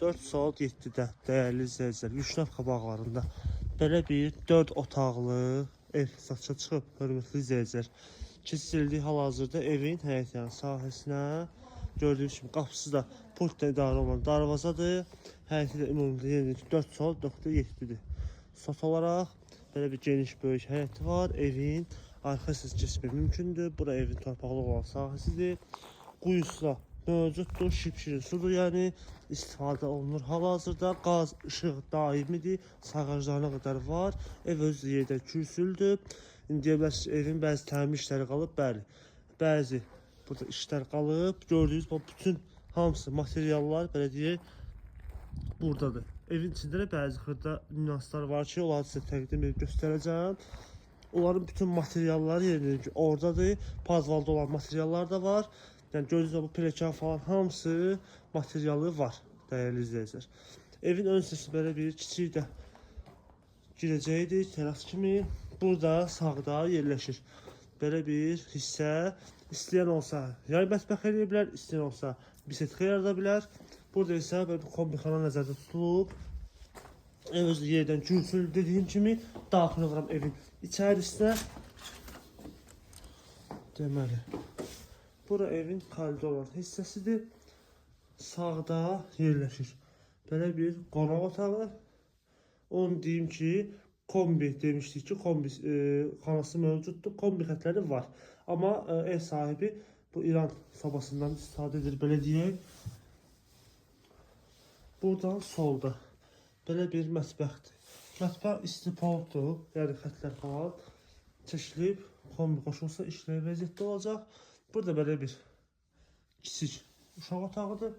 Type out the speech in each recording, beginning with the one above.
4 saat 7-də dəyərli izləyicilər, Yuşnavka bağlarında belə bir 4 otaqlı ev satışa çıxıb, hörmətli izləyicilər. Keçirildiyi hal-hazırda evin həyətyanı sahəsinə gördüyünüz kimi qapısı da pultla idarə olunan darvazadır. Həyəti də ümumilikdə yenilik 4 saat 9-7-dir. Sot olaraq belə bir geniş böyük həyəti var. Evin arxasız keçmək mümkündür. Bura evin torpaqlıq olan sahəsidir. Quyusu da mövcuddur, şipşirin sudur, yəni istifadə olunur. Hal-hazırda qaz, işıq daimidir, sağaclarına qədər var. Ev öz yerdə kürsüldür. İndi evin bəzi təmir işləri qalıb, bəli. Bəzi burada işlər qalıb. Gördüyünüz bu bütün hamısı materiallar belə deyək buradadır. Evin içində də bəzi xırda nüanslar var ki, onları sizə təqdim edib göstərəcəm. Onların bütün materialları yerinə ki, oradadır. Pazvalda olan materiallar da var. Yəni gördüyünüz bu pelekan falan hamısı materialı var, dəyərli izləyicilər. Evin ön hissəsi belə bir kiçik də girəcəyidir, teras kimi. Burada sağda yerləşir. Belə bir hissə. İstəyən olsa yay mətbəx eləyə bilər, istəyən olsa bisetxə yarada bilər. Burada isə belə bir kombixana nəzərdə tutulub. Ev özü yerdən kürsülü dediyim kimi daxil oluram evin içərisinə. Deməli. Bura evin koridor olan hissəsidir. Sağda yerləşir. Belə bir qonaq otağı. Onu deyim ki, kombi demişdik ki, kombi xanası mövcuddur. Kombi xətləri var. Amma ev sahibi bu İran sobasından istifadə edir, belə deyək. Buradan solda belə bir mətbəxdir. Mətbəx istipoldur, yəni xətlər falan çəkilib, kombi qoşulsa işləyə vəziyyətdə olacaq. Burada belə bir kiçik uşaq otağıdır.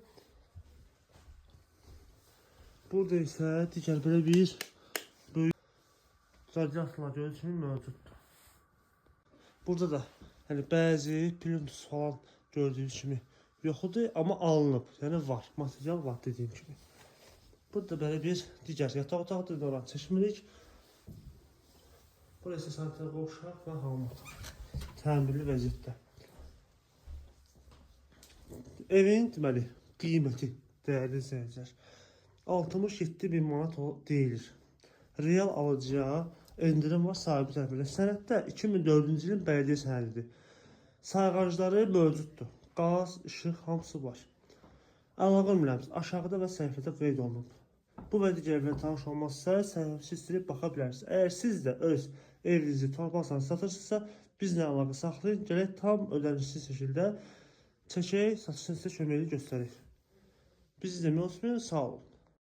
Burada isə digər belə bir böyük radiatorlar gördüyünüz kimi mövcuddur. Burada da yəni bəzi plintus falan gördüyünüz kimi yoxdur, amma alınıb. Yəni var, material var dediyim kimi. Burada belə bir digər yataq otağıdır, oranı çəkmirik. Burası sanitar qovşaq və hamam otağı. Təmirli vəziyyətdə. Evin deməli qiyməti dəyərli izləyicilər 67.000 manat deyilir. Real alıcıya endirim var sahibi tərəfindən. Sənəddə 2004-cü ilin bələdiyyə sənədidir. Sayğacları mövcuddur. Qaz, işıq hamısı var. Əlaqə nömrəmiz aşağıda və səhifədə qeyd olunub. Bu və digərlərlə tanış olmazsa səhifəsi silib baxa bilərsiniz. Əgər siz də öz evinizi torpaqla satırsınızsa bizlə əlaqə saxlayın. Gələk tam ödənişsiz şəkildə çəkək, satışını sizə köməkli göstərik. Bizi izləməyi unutmayın, sağ olun.